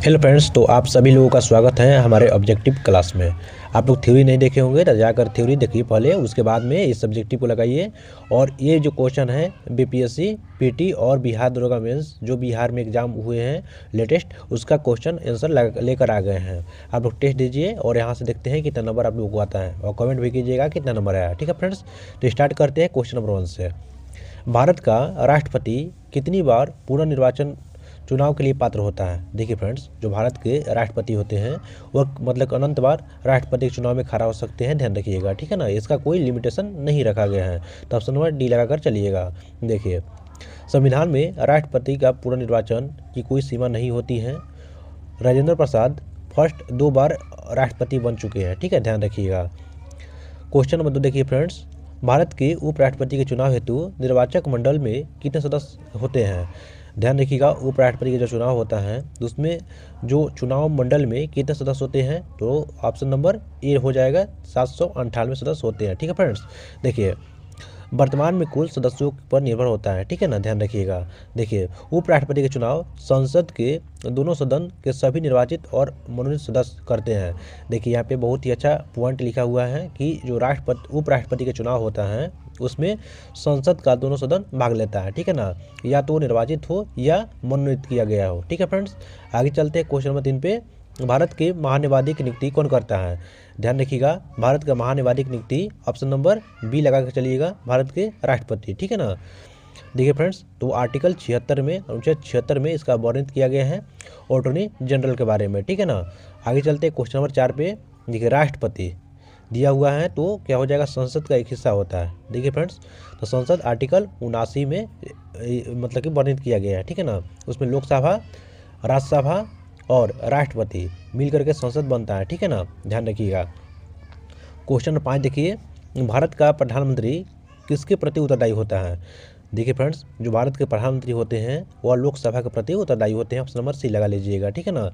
Hello friends, तो आप सभी लोगों का स्वागत है हमारे ऑब्जेक्टिव क्लास में। आप लोग थ्योरी नहीं देखे होंगे तो जाकर थ्योरी देखिए पहले, उसके बाद में इस सब्जेक्टिव को लगाइए। और ये जो क्वेश्चन है बीपीएससी पीटी और बिहार दरोगा मेंस जो बिहार में एग्जाम हुए हैं लेटेस्ट, उसका क्वेश्चन आंसर लेकर आ गए हैं। आप लोग टेस्ट दीजिए और यहाँ से देखते हैं कितना नंबर आप लोग को आता है, और कमेंट भी कीजिएगा कितना नंबर आया। ठीक है फ्रेंड्स, तो स्टार्ट करते हैं क्वेश्चन नंबर 1 से। भारत का राष्ट्रपति कितनी बार पुनर्निर्वाचन चुनाव के लिए पात्र होता है? देखिए फ्रेंड्स, जो भारत के राष्ट्रपति होते हैं वह मतलब अनंत बार राष्ट्रपति के चुनाव में खड़ा हो सकते हैं, ध्यान रखिएगा। ठीक है ना, इसका कोई लिमिटेशन नहीं रखा गया है, तो ऑप्शन नंबर डी लगाकर चलिएगा। देखिए, संविधान में राष्ट्रपति का पुनर्निर्वाचन की कोई सीमा नहीं होती है। राजेंद्र प्रसाद फर्स्ट 2 बार राष्ट्रपति बन चुके हैं। ठीक है, ध्यान रखिएगा। क्वेश्चन नंबर 2 देखिए फ्रेंड्स, भारत के उपराष्ट्रपति के चुनाव हेतु निर्वाचक मंडल में कितने सदस्य होते हैं? ध्यान रखिएगा, उपराष्ट्रपति का जो चुनाव होता है उसमें जो चुनाव मंडल में कितने सदस्य होते हैं, तो ऑप्शन नंबर ए हो जाएगा, 798 सदस्य होते हैं। ठीक है फ्रेंड्स, देखिए वर्तमान में कुल सदस्यों पर निर्भर होता है। ठीक है ना, ध्यान रखिएगा। देखिए, उपराष्ट्रपति के चुनाव संसद के दोनों सदन के सभी निर्वाचित और मनोनीत सदस्य करते हैं। देखिए यहाँ पे बहुत ही अच्छा पॉइंट लिखा हुआ है कि जो उपराष्ट्रपति के चुनाव होता है उसमें संसद का दोनों सदन भाग लेता है। ठीक है ना, या तो निर्वाचित हो या मनोनीत किया गया हो। ठीक है फ्रेंड्स, आगे चलते हैं क्वेश्चन नंबर 3 पे। भारत के महान्यायवादी की नियुक्ति कौन करता है? ध्यान रखिएगा, भारत का महान्यायवादी की नियुक्ति ऑप्शन नंबर बी लगा कर चलिएगा, भारत के राष्ट्रपति। ठीक है ना, देखिए फ्रेंड्स, तो आर्टिकल 76 में, अनुच्छेद 76 में इसका वर्णित किया गया है अटॉर्नी जनरल के बारे में। ठीक है ना, आगे चलते हैं क्वेश्चन नंबर 4 पे। देखिए, राष्ट्रपति दिया हुआ है तो क्या हो जाएगा, संसद का एक हिस्सा होता है। देखिए फ्रेंड्स, तो संसद आर्टिकल 79 में मतलब कि वर्णित किया गया है। ठीक है ना, उसमें लोकसभा, राज्यसभा और राष्ट्रपति मिल करके संसद बनता है। ठीक है ना, ध्यान रखिएगा। क्वेश्चन नंबर 5 देखिए, भारत का प्रधानमंत्री किसके प्रति उत्तरदायी होता है? देखिए फ्रेंड्स, जो भारत के प्रधानमंत्री होते हैं वह लोकसभा के प्रति उत्तरदायी होते हैं। ऑप्शन नंबर सी लगा लीजिएगा। ठीक है ना,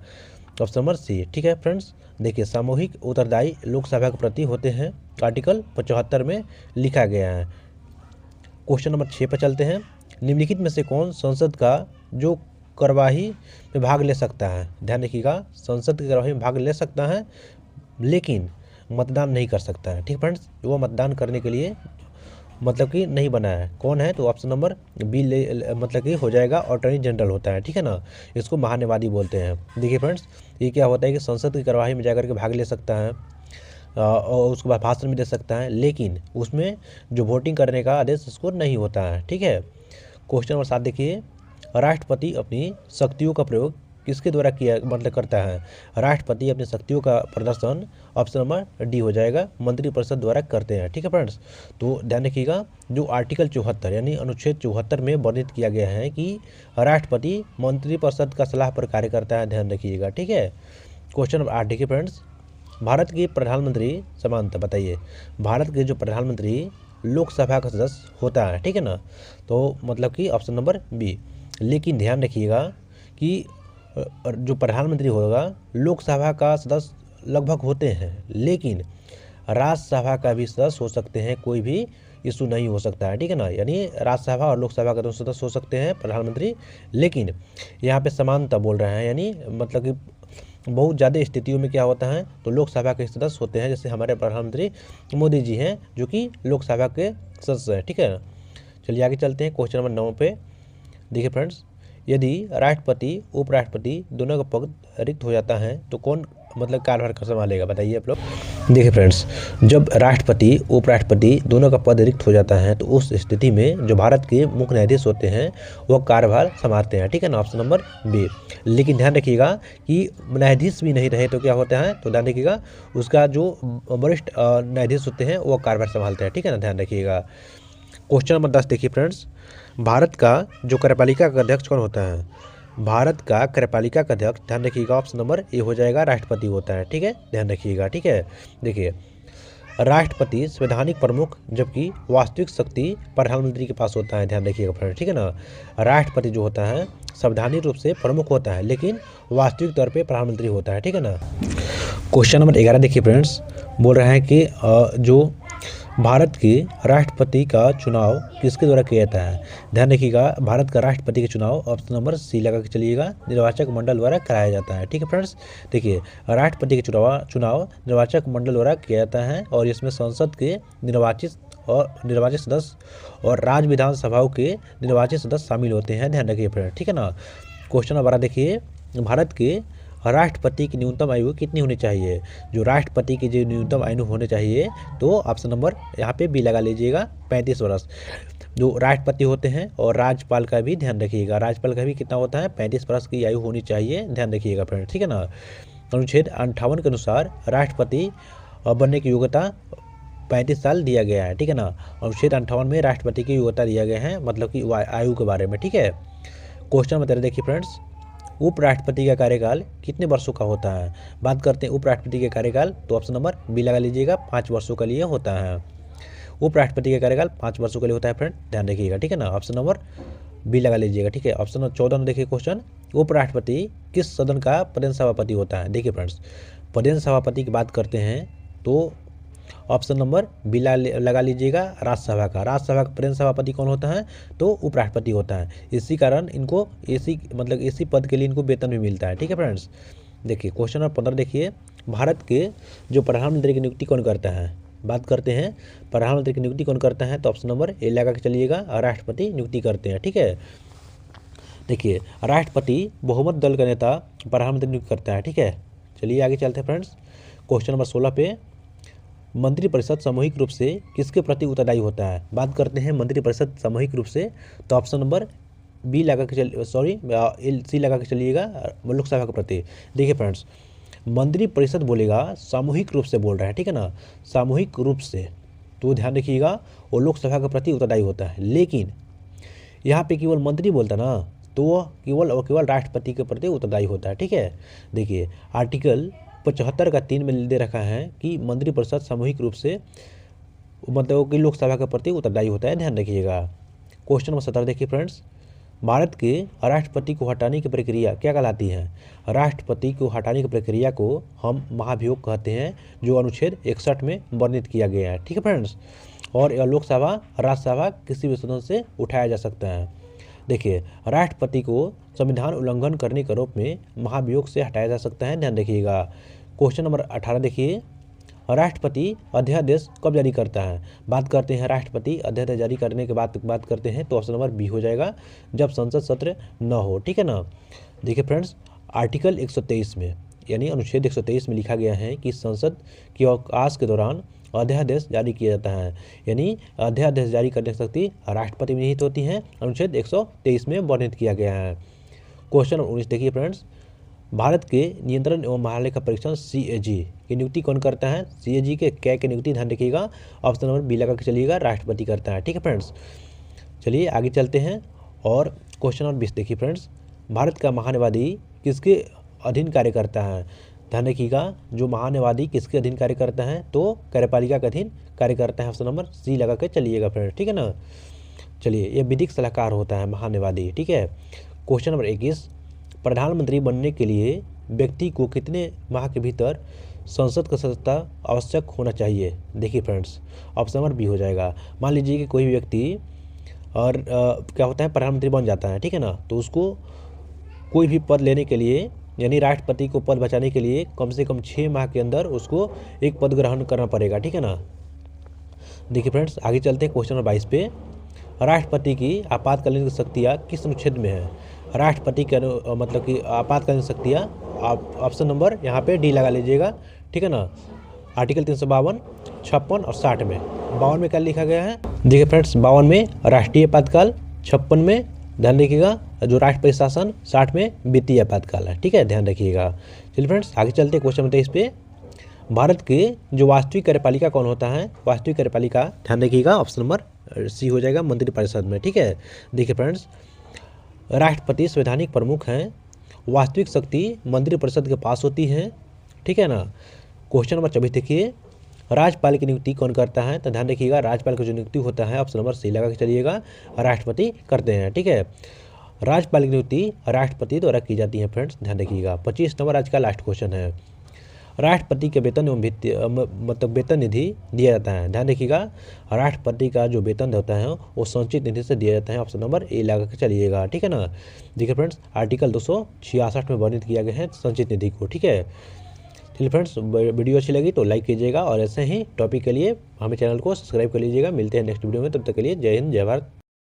ऑप्शन नंबर सी। ठीक है फ्रेंड्स, देखिए सामूहिक उत्तरदायी लोकसभा के प्रति होते हैं, आर्टिकल 75 में लिखा गया है। क्वेश्चन नंबर 6 पर चलते हैं। निम्नलिखित में से कौन संसद का जो कार्यवाही में भाग ले सकता है? ध्यान रखिएगा, संसद की कार्यवाही में भाग ले सकता है लेकिन मतदान नहीं कर सकता है। ठीक फ्रेंड्स, वो मतदान करने के लिए मतलब कि नहीं बना है। कौन है, तो ऑप्शन नंबर बी मतलब कि हो जाएगा, अटॉर्नी जनरल होता है। ठीक है ना, इसको महान्यायवादी बोलते हैं। देखिए फ्रेंड्स, ये क्या होता है कि संसद की कार्यवाही में जाकर के भाग ले सकता है और उसके बाद भाषण भी दे सकता है, लेकिन उसमें जो वोटिंग करने का आदेश उसको नहीं होता है। ठीक है, क्वेश्चन नंबर 7 देखिए, राष्ट्रपति अपनी शक्तियों का प्रयोग किसके द्वारा किया मतलब करता है? राष्ट्रपति अपनी शक्तियों का प्रदर्शन ऑप्शन नंबर डी हो जाएगा, मंत्रिपरिषद द्वारा करते हैं। ठीक है फ्रेंड्स, तो ध्यान रखिएगा, जो आर्टिकल 74 यानी अनुच्छेद 74 में वर्णित किया गया है कि राष्ट्रपति मंत्रिपरिषद का सलाह पर कार्य करता है, ध्यान रखिएगा। ठीक है, क्वेश्चन नंबर 8 देखिए फ्रेंड्स, भारत के प्रधानमंत्री समानता बताइए। भारत के जो प्रधानमंत्री लोकसभा का सदस्य होता है। ठीक है ना, तो मतलब कि ऑप्शन नंबर बी। लेकिन ध्यान रखिएगा कि जो प्रधानमंत्री होगा लोकसभा का सदस्य लगभग होते हैं, लेकिन राज्यसभा का भी सदस्य हो सकते हैं, कोई भी इशू नहीं हो सकता है। ठीक है ना, यानी राज्यसभा और लोकसभा का दोनों सदस्य हो सकते हैं प्रधानमंत्री, लेकिन यहाँ पे समानता बोल रहे हैं, यानी मतलब कि बहुत ज़्यादा स्थितियों में क्या होता है, तो लोकसभा के सदस्य होते हैं, जैसे हमारे प्रधानमंत्री मोदी जी हैं जो कि लोकसभा के सदस्य हैं। ठीक है, चलिए आगे चलते हैं क्वेश्चन नंबर 9 पे। देखिए फ्रेंड्स, यदि राष्ट्रपति उपराष्ट्रपति दोनों का पद रिक्त हो जाता है तो कौन मतलब कार्यभार संभालेगा, बताइए आप लोग। देखिए फ्रेंड्स, जब राष्ट्रपति उपराष्ट्रपति दोनों का पद रिक्त हो जाता है तो उस स्थिति में जो भारत के मुख्य न्यायाधीश होते हैं वह कार्यभार संभालते हैं। ठीक है ना, ऑप्शन नंबर बी। लेकिन ध्यान रखिएगा कि न्यायाधीश भी नहीं रहे तो क्या होता है, तो ध्यान रखिएगा उसका जो वरिष्ठ न्यायाधीश होते हैं वो कार्यभार संभालते हैं। ठीक है ना, ध्यान रखिएगा। क्वेश्चन नंबर 10 देखिए फ्रेंड्स, भारत का जो कार्यपालिका का अध्यक्ष कौन होता है? भारत का कार्यपालिका का अध्यक्ष, ध्यान रखिएगा, ऑप्शन नंबर ए हो जाएगा, राष्ट्रपति होता है। ठीक है, ध्यान रखिएगा। ठीक है, देखिए राष्ट्रपति संवैधानिक प्रमुख जबकि वास्तविक शक्ति प्रधानमंत्री के पास होता है, ध्यान रखिएगा फ्रेंड्स। ठीक है ना, राष्ट्रपति जो होता है संवैधानिक रूप से प्रमुख होता है लेकिन वास्तविक तौर पे प्रधानमंत्री होता है। ठीक है ना, क्वेश्चन नंबर 11 देखिए फ्रेंड्स, बोल रहा है कि जो भारत के राष्ट्रपति का चुनाव किसके द्वारा किया जाता है? ध्यान रखिएगा, भारत का राष्ट्रपति का चुनाव ऑप्शन नंबर सी लगा के चलिएगा, निर्वाचक मंडल द्वारा कराया जाता है। ठीक है फ्रेंड्स, देखिए राष्ट्रपति के चुनाव निर्वाचक मंडल द्वारा किया जाता है और इसमें संसद के निर्वाचित सदस्य और राज्य विधानसभाओं के निर्वाचित सदस्य शामिल होते हैं। ध्यान रखिए फ्रेंड्स, ठीक है ना। क्वेश्चन नंबर 12 देखिए, भारत के राष्ट्रपति की न्यूनतम आयु कितनी होनी चाहिए? जो राष्ट्रपति की जो न्यूनतम आयु होनी चाहिए, तो ऑप्शन नंबर यहाँ पे बी लगा लीजिएगा, 35 वर्ष। जो राष्ट्रपति होते हैं और राज्यपाल का भी ध्यान रखिएगा, राज्यपाल का भी कितना होता है, 35 वर्ष की आयु होनी चाहिए। ध्यान रखिएगा फ्रेंड, ठीक है ना। अनुच्छेद 58 के अनुसार राष्ट्रपति बनने की योग्यता 35 साल दिया गया है। ठीक है ना, अनुच्छेद 58 में राष्ट्रपति की योग्यता दिया गया है, मतलब कि आयु के बारे में। ठीक है, क्वेश्चन नंबर 13 देखिए फ्रेंड्स, उपराष्ट्रपति का कार्यकाल कितने वर्षों का होता है? बात करते हैं उपराष्ट्रपति के कार्यकाल, तो ऑप्शन नंबर बी लगा लीजिएगा, 5 वर्षों के लिए होता है। उपराष्ट्रपति का कार्यकाल 5 वर्षों के लिए होता है फ्रेंड, ध्यान रखिएगा। ठीक है ना, ऑप्शन नंबर बी लगा लीजिएगा। ठीक है, ऑप्शन नंबर 14 में देखिए क्वेश्चन, उपराष्ट्रपति किस सदन का प्रधान सभापति होता है? देखिए फ्रेंड्स, प्रधान सभापति की बात करते हैं तो ऑप्शन नंबर बी लगा लीजिएगा, राज्यसभा का। राज्यसभा का प्रधान सभापति कौन होता है? तो उपराष्ट्रपति होता है। इसी कारण इनको इसी पद के लिए इनको वेतन भी मिलता है। ठीक है फ्रेंड्स, देखिए क्वेश्चन नंबर 15 देखिए, भारत के जो प्रधानमंत्री की नियुक्ति कौन करता है? बात करते हैं प्रधानमंत्री की नियुक्ति कौन करता है, तो ऑप्शन नंबर ए लगा के चलिएगा, राष्ट्रपति नियुक्ति करते हैं। ठीक है, देखिए राष्ट्रपति बहुमत दल का नेता प्रधानमंत्री नियुक्त करता है। ठीक है, चलिए आगे चलते हैं फ्रेंड्स। क्वेश्चन नंबर 16 पे, मंत्रिपरिषद सामूहिक रूप से किसके प्रति उत्तरदायी होता है? बात करते हैं मंत्रिपरिषद सामूहिक रूप से, तो ऑप्शन नंबर बी लगा के सी लगा के चलिएगा, लोकसभा के प्रति। देखिए फ्रेंड्स, मंत्रिपरिषद बोलेगा सामूहिक रूप से बोल रहा है, ठीक है ना, सामूहिक रूप से, तो ध्यान रखिएगा वो लोकसभा के प्रति उत्तरदायी होता है। लेकिन यहाँ पे केवल मंत्री बोलता ना, तो वह केवल राष्ट्रपति के प्रति उत्तरदायी होता है। ठीक है, देखिए आर्टिकल 75 का 3 में दे रखा है कि मंत्रिपरिषद सामूहिक रूप से मतलब कि लोकसभा के प्रति उत्तरदायी होता है, ध्यान रखिएगा। क्वेश्चन नंबर 17 देखिए फ्रेंड्स, भारत के राष्ट्रपति को हटाने की प्रक्रिया क्या कहलाती है? राष्ट्रपति को हटाने की प्रक्रिया को हम महाभियोग कहते हैं, जो अनुच्छेद 61 में वर्णित किया गया है। ठीक है फ्रेंड्स, और लोकसभा राज्यसभा किसी भी सदन से उठाया जा सकता है। देखिए राष्ट्रपति को संविधान उल्लंघन करने के आरोप में महाभियोग से हटाया जा सकता है, ध्यान रखिएगा। क्वेश्चन नंबर 18 देखिए, राष्ट्रपति अध्यादेश कब जारी करता है? बात करते हैं राष्ट्रपति अध्यादेश जारी करने के बात करते हैं, तो ऑप्शन नंबर बी हो जाएगा, जब संसद सत्र न हो। ठीक है ना, देखिए फ्रेंड्स, आर्टिकल 123 में यानी अनुच्छेद 123 में लिखा गया है कि संसद के अवकाश के दौरान अध्यादेश जारी किया जाता है, यानी अध्यादेश जारी करने की शक्ति राष्ट्रपति में निहित होती है, अनुच्छेद 123 में वर्णित किया गया है। क्वेश्चन 19 देखिए फ्रेंड्स, भारत के नियंत्रण एवं महालेखा परीक्षण CAG की नियुक्ति कौन करता है? CAG के क्या की नियुक्ति, ध्यान रखिएगा, ऑप्शन नंबर बी लगा के चलिएगा, राष्ट्रपति करता है। ठीक है फ्रेंड्स, चलिए आगे चलते हैं। और क्वेश्चन नंबर 20 देखिए फ्रेंड्स, भारत का महान्यायवादी किसके अधीन कार्य करता है? ध्यान रखिएगा, जो महान्यायवादी किसके अधीन कार्य करता है, तो कार्यपालिका के अधीन कार्य करता है, ऑप्शन नंबर सी लगा के चलिएगा फ्रेंड्स। ठीक है ना, चलिए ये विधिक सलाहकार होता है महान्यायवादी। ठीक है, क्वेश्चन नंबर 21, प्रधानमंत्री बनने के लिए व्यक्ति को कितने माह के भीतर संसद का सदस्यता आवश्यक होना चाहिए? देखिए फ्रेंड्स, ऑप्शन नंबर बी हो जाएगा। मान लीजिए कि कोई भी व्यक्ति और क्या होता है, प्रधानमंत्री बन जाता है, ठीक है ना, तो उसको कोई भी पद लेने के लिए यानी राष्ट्रपति को पद बचाने के लिए कम से कम 6 माह के अंदर उसको एक पद ग्रहण करना पड़ेगा। ठीक है ना, देखिए फ्रेंड्स आगे चलते हैं। क्वेश्चन नंबर 22 पे, राष्ट्रपति की आपातकालीन शक्तियाँ किस अनुच्छेद में है? राष्ट्रपति के मतलब कि आपातकालीन शक्तियाँ आप ऑप्शन नंबर यहाँ पे डी लगा लीजिएगा। ठीक है ना, आर्टिकल 352, 56 और 60 में। 52 में क्या लिखा गया है? देखिए फ्रेंड्स, 52 में राष्ट्रीय आपातकाल, 56 में ध्यान रखिएगा जो राष्ट्रपति शासन, 60 में वित्तीय आपातकाल है। ठीक है, ध्यान रखिएगा। चलिए फ्रेंड्स आगे चलते हैं। क्वेश्चन 23 पे, भारत के जो वास्तविक कार्यपालिका कौन होता है? वास्तविक कार्यपालिका ध्यान रखिएगा, ऑप्शन नंबर सी हो जाएगा, मंत्रिपरिषद में। ठीक है, देखिए फ्रेंड्स, राष्ट्रपति संवैधानिक प्रमुख हैं, वास्तविक शक्ति मंत्रिपरिषद के पास होती है। ठीक है ना, क्वेश्चन नंबर 24 देखिए, राज्यपाल की नियुक्ति कौन करता है? तो ध्यान रखिएगा, राज्यपाल का जो नियुक्ति होता है, ऑप्शन नंबर सी लगा के चलिएगा, राष्ट्रपति करते हैं। ठीक है, राज्यपाल की नियुक्ति राष्ट्रपति द्वारा की जाती है फ्रेंड्स, ध्यान रखिएगा। 25 नंबर आज का लास्ट क्वेश्चन है, राष्ट्रपति के वेतन एवं मतलब वेतन निधि दिया जाता है। ध्यान रखिएगा, राष्ट्रपति का जो वेतन होता है वो संचित निधि से दिया जाता है। ऑप्शन नंबर ए लगा के चलिएगा, ठीक है ना। देखिए फ्रेंड्स, आर्टिकल 266 में वर्णित किया गया है संचित निधि को, ठीक है। चलिए फ्रेंड्स, वीडियो अच्छी लगी तो लाइक कीजिएगा और ऐसे ही टॉपिक के लिए हमें चैनल को सब्सक्राइब कर लीजिएगा। मिलते हैं नेक्स्ट वीडियो में, तब तक के लिए जय हिंद, जय भारत।